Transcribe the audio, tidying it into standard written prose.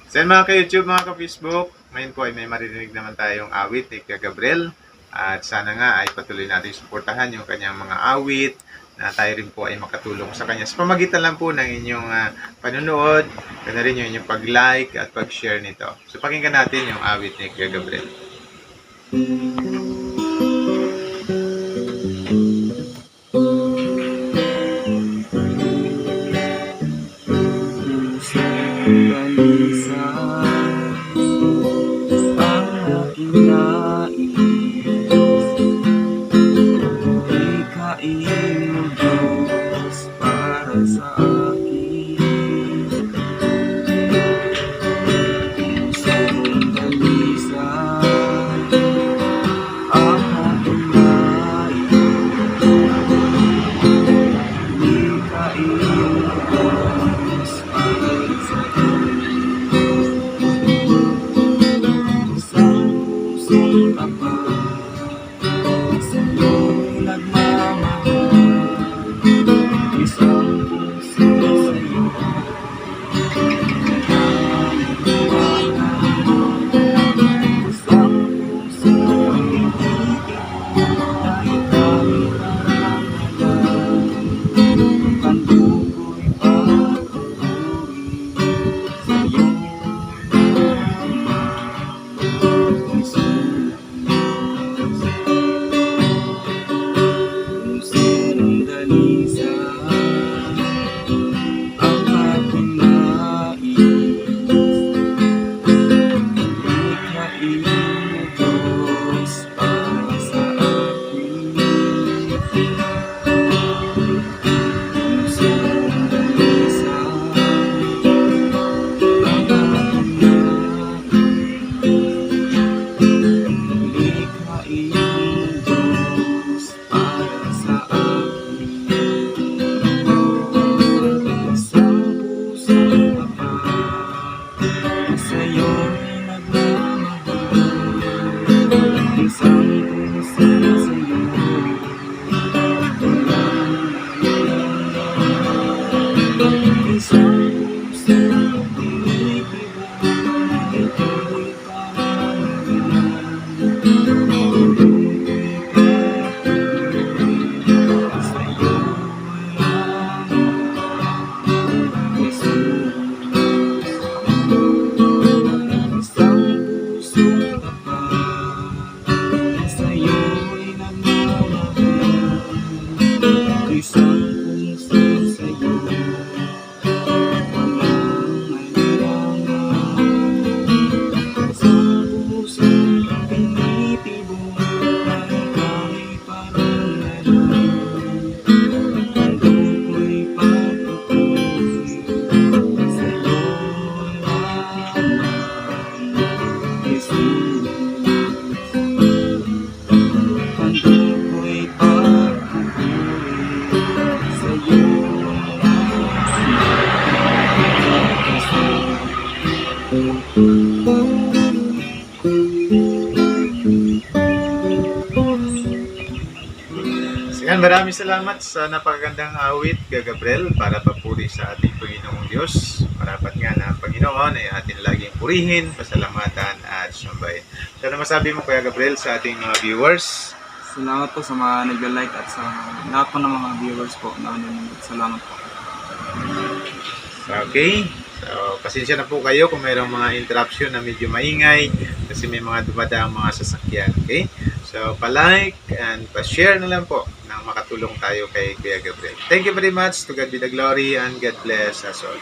So yan mga ka-YouTube, mga ka-Facebook, ngayon po ay may maririnig naman tayong awit ni Kuya Gabriel. At sana nga ay patuloy natin suportahan yung kanyang mga awit na tayo rin po ay makatulong sa kanya. Sa pamagitan lang po ng inyong panunood, ganoon rin yung inyong pag-like at pag-share nito. So pakinggan natin yung awit ni Kuya Gabriel. Yan, maraming salamat sa napakagandang awit, Kuya Gabriel, para papuri sa ating Panginoong Diyos. Marapat nga na ang Panginoon ay atin laging purihin, pasalamatan at sambahin. So, ano masabi mo, Kuya Gabriel, sa ating mga viewers? Salamat po sa mga nag-like at sa lahat po ng mga viewers po na nanonood. Salamat po. Okay. So, pasensya na po kayo kung mayroong mga interruption na medyo maingay kasi may mga dumadaang mga sasakyan. Okay? So, pa-like and pa-share na lang po nang makatulong tayo kay Kuya Gabriel. Thank you very much. To God be the glory and God bless us all.